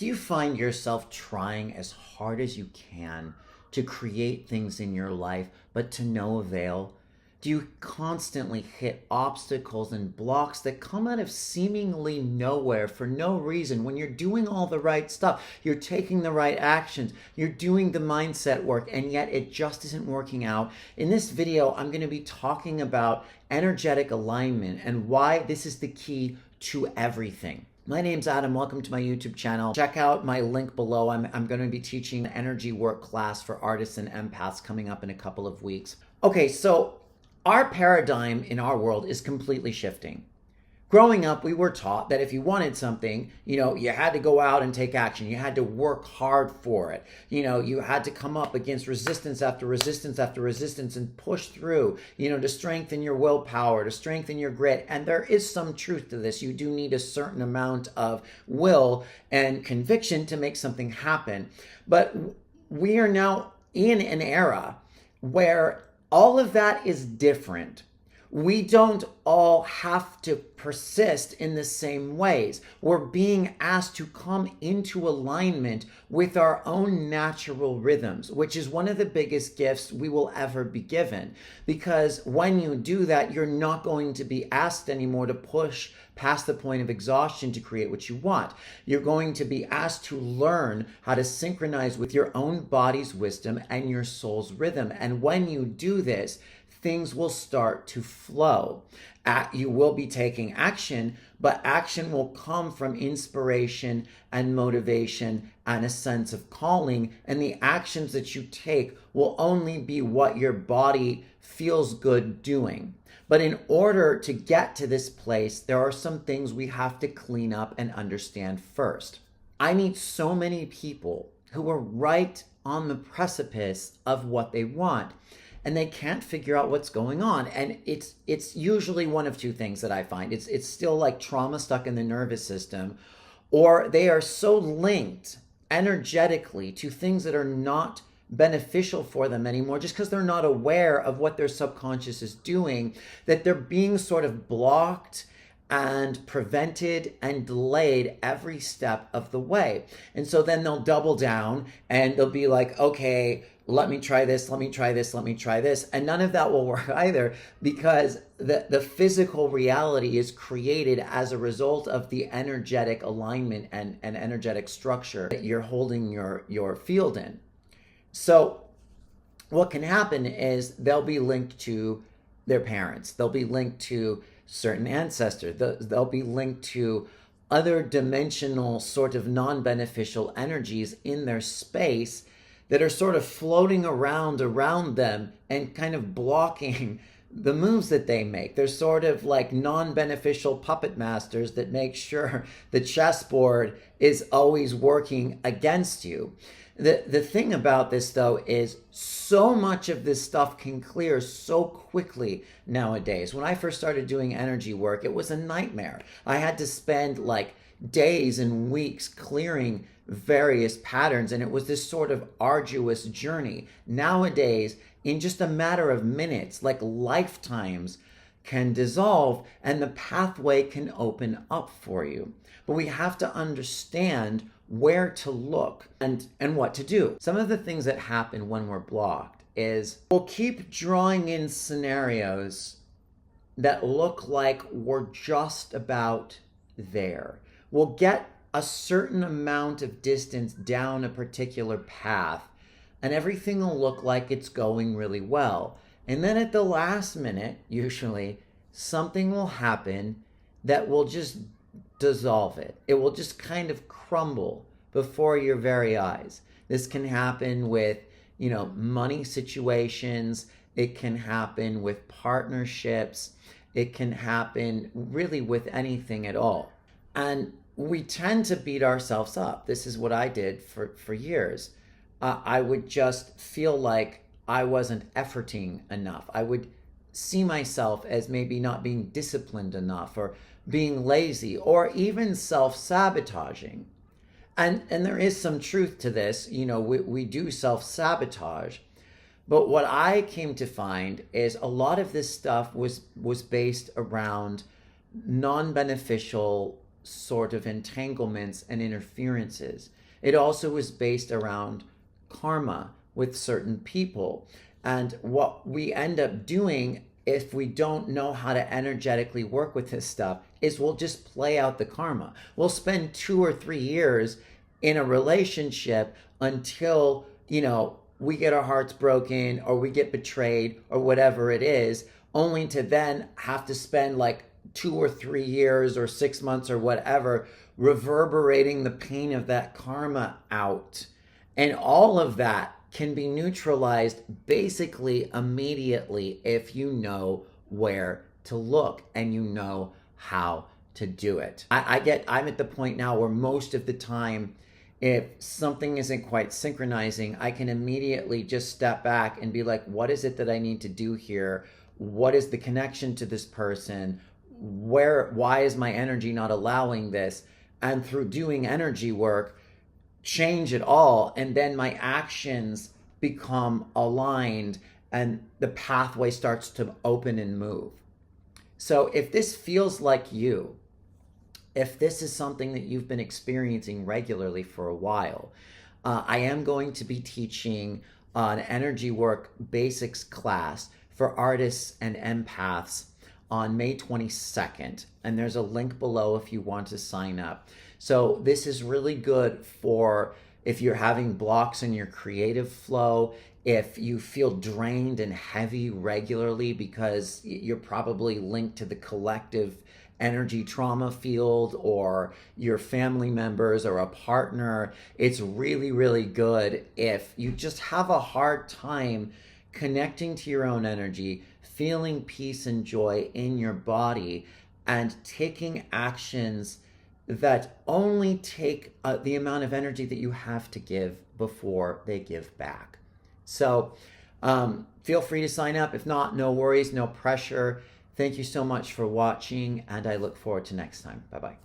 Do you find yourself trying as hard as you can to create things in your life, but to no avail? Do you constantly hit obstacles and blocks that come out of seemingly nowhere for no reason when you're doing all the right stuff? You're taking the right actions, you're doing the mindset work, and yet it just isn't working out. In this video, I'm going to be talking about energetic alignment and why this is the key to everything. My name's Adam. Welcome to my YouTube channel. Check out my link below. I'm going to be teaching an energy work class for artists and empaths coming up in a couple of weeks. Okay, so our paradigm in our world is completely shifting. Growing up, we were taught that if you wanted something, you had to go out and take action. You had to work hard for it. You had to come up against resistance after resistance after resistance and push through, to strengthen your willpower, to strengthen your grit. And there is some truth to this. You do need a certain amount of will and conviction to make something happen. But we are now in an era where all of that is different. We don't all have to persist in the same ways. We're being asked to come into alignment with our own natural rhythms, which is one of the biggest gifts we will ever be given. Because when you do that, you're not going to be asked anymore to push past the point of exhaustion to create what you want. You're going to be asked to learn how to synchronize with your own body's wisdom and your soul's rhythm. And when you do this, things will start to flow. You will be taking action, but action will come from inspiration and motivation and a sense of calling. And the actions that you take will only be what your body feels good doing. But in order to get to this place, there are some things we have to clean up and understand first. I meet so many people who are right on the precipice of what they want, and they can't figure out what's going on. And it's usually one of two things that I find. It's still like trauma stuck in the nervous system, or they are so linked energetically to things that are not beneficial for them anymore, just because they're not aware of what their subconscious is doing, that they're being sort of blocked and prevented and delayed every step of the way. And so then they'll double down and they'll be like, okay, let me try this, let me try this, let me try this. And none of that will work either, because the physical reality is created as a result of the energetic alignment and energetic structure that you're holding your field in. So what can happen is they'll be linked to their parents. They'll be linked to certain ancestors. They'll be linked to other dimensional sort of non-beneficial energies in their space that are sort of floating around them and kind of blocking the moves that they make. They're sort of like non-beneficial puppet masters that make sure the chessboard is always working against you. The thing about this, though, is so much of this stuff can clear so quickly nowadays. When I first started doing energy work, it was a nightmare. I had to spend like days and weeks clearing various patterns, and it was this sort of arduous journey. Nowadays, in just a matter of minutes, like lifetimes can dissolve and the pathway can open up for you. But we have to understand where to look and what to do. Some of the things that happen when we're blocked is we'll keep drawing in scenarios that look like we're just about there. We'll get a certain amount of distance down a particular path and everything will look like it's going really well. And then at the last minute, usually, something will happen that will just dissolve it. It will just kind of crumble before your very eyes. This can happen with, money situations. It can happen with partnerships. It can happen really with anything at all. And we tend to beat ourselves up. This is what I did for years. I would just feel like I wasn't efforting enough. I would see myself as maybe not being disciplined enough, or being lazy, or even self-sabotaging. And there is some truth to this. We do self-sabotage. But what I came to find is a lot of this stuff was based around non-beneficial sort of entanglements and interferences. It also is based around karma with certain people. And what we end up doing if we don't know how to energetically work with this stuff is we'll just play out the karma. We'll spend 2 or 3 years in a relationship until, we get our hearts broken or we get betrayed or whatever it is, only to then have to spend like 2 or 3 years or 6 months or whatever reverberating the pain of that karma out. And all of that can be neutralized basically immediately if you know where to look and you know how to do it. I'm at the point now where most of the time, if something isn't quite synchronizing, I can immediately just step back and be like, what is it that I need to do here? What is the connection to this person? Why is my energy not allowing this? And through doing energy work, change it all, and then my actions become aligned and the pathway starts to open and move. So if this feels like you, if this is something that you've been experiencing regularly for a while, I am going to be teaching an energy work basics class for artists and empaths on May 22nd. And there's a link below if you want to sign up. So this is really good for if you're having blocks in your creative flow, if you feel drained and heavy regularly because you're probably linked to the collective energy trauma field or your family members or a partner. It's really, really good if you just have a hard time connecting to your own energy, feeling peace and joy in your body, and taking actions that only take the amount of energy that you have to give before they give back. So feel free to sign up. If not, no worries, no pressure. Thank you so much for watching, and I look forward to next time. Bye-bye.